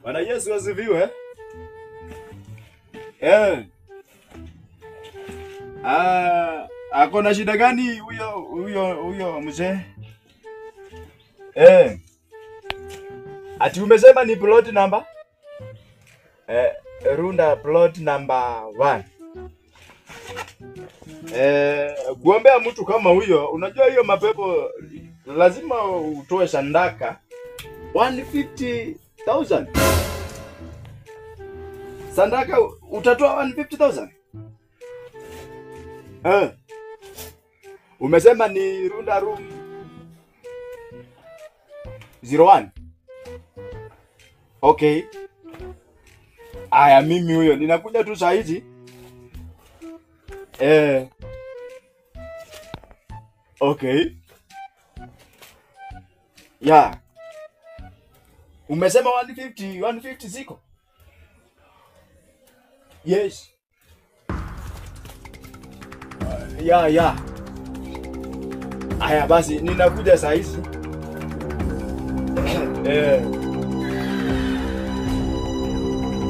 Bwana Yesu asifiwe. Ako na shida gani huyo mzee? Ati umesema ni plot number? Runda plot number 1. Kuombea mtu kama huyo, unajua hiyo mapepo lazima utoe sandaka 150,000. Sandaka utatoa 150,000? Umesema ni Runda room 01. Okay. Aya, mimi huyo ninakuja tu saa hizi. Okay. Yeah. Umesema 150 ziko? Yes. Yeah. Aya basi ninakuja saa hizi.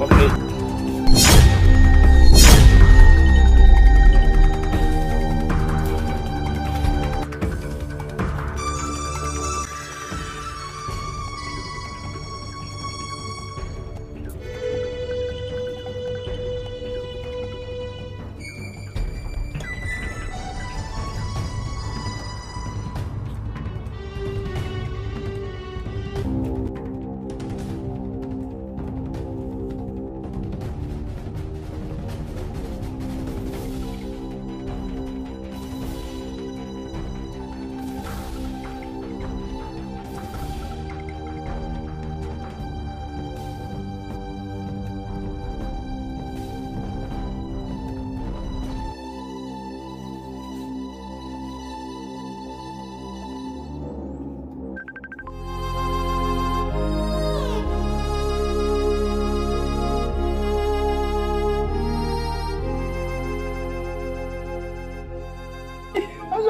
Okay.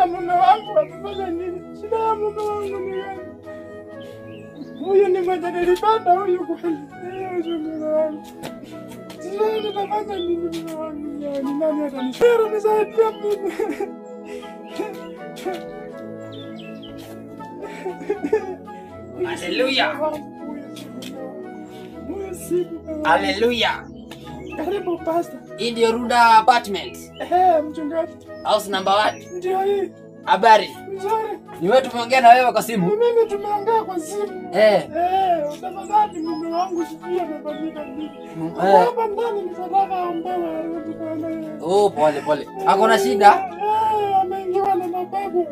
Mume wangu amefanya nini? Shida ya mume wangu ni gani? Huyu ni mwenye nilipenda huyu kweli. Mume wangu. Sasa nitafanya nini mume wangu? Ni nani atanisaidia? Nisaidia mimi. Haleluya. Haleluya. Karibu pastor. Hii ndio Runda apartment. Mchungaji. House number 1. Ndio hii. Habari. Nzuri. Ni wewe tumeongea na wewe kwa simu? Mimi tumeongea kwa simu. Tafadhali mume wangu sijui amefanyika nini. Hapa ndani nitataka ambaye Oh, pole. Ako na shida? Ameingiwa na mapepo.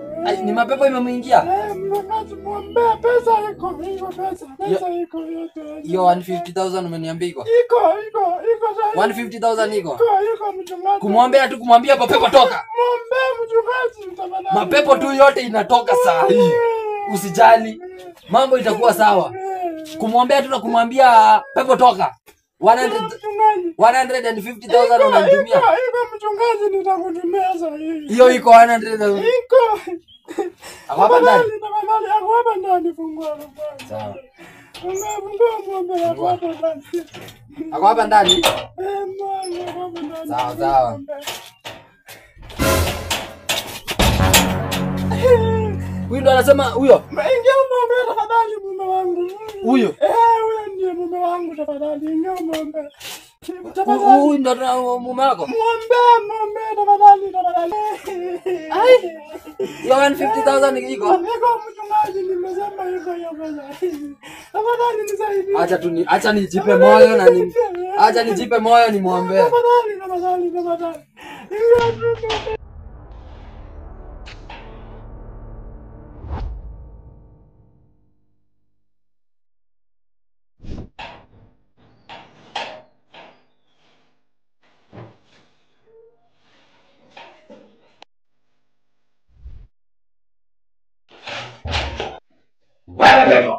Ni mapepo imemuingia? Mchungaji muombe pesa iko pesa iko yote. Hiyo 150,000 umeniambia iko? Iko sasa. 150,000 iko? Iko mchungaji. Kumwombea tu kumwambia mapepo toka. Muombe mchungaji tafadhali. Mapepo tu yote inatoka saa hii. Usijali. Mambo itakuwa sawa. Kumwombea tu na kumwambia pepo toka. 150,000 unanitumia. Iko mchungaji nitakutumia sasa hivi. Hiyo iko 100,000. Iko. Hapa ndani. Tafadhali hapa ndani fungua. Sawa. Muombe hapa ndani. Ako hapa ndani? Muombe. Sawa. Huyu ndo anasema huyo. Ingia muombe tafadhali mume wangu. Huyo. Huyo ndiye mume wangu tafadhali. Ingia muombe. Tafadhali. Huyu ndo mume wako? Muombe tafadhali. Ai. Hiyo 150,000 iko? Niko mchungaji nimesema iko hiyo pesa. Tafadhali nisaidie. Acha nijipe moyo na ni. Acha nijipe moyo nimwombee. Tafadhali. Wewe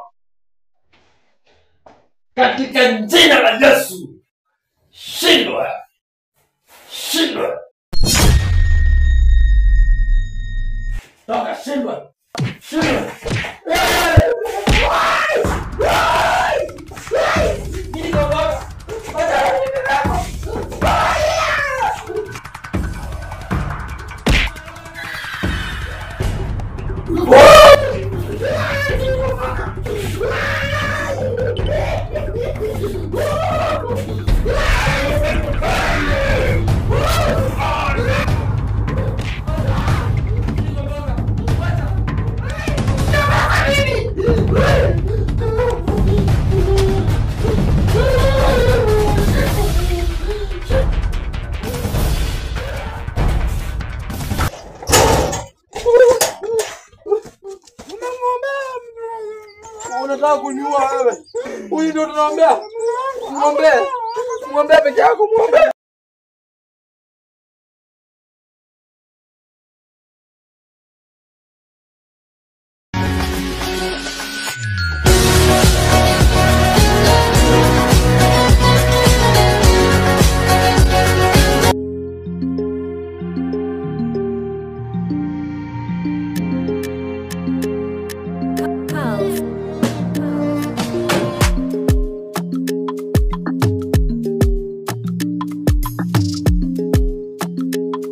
katika jina la Yesu shindwa. Toka shindwa. Nini Unataka kuniua wewe? Huyu ndio tunaombea? Muombe. Muombe peke yako, muombe.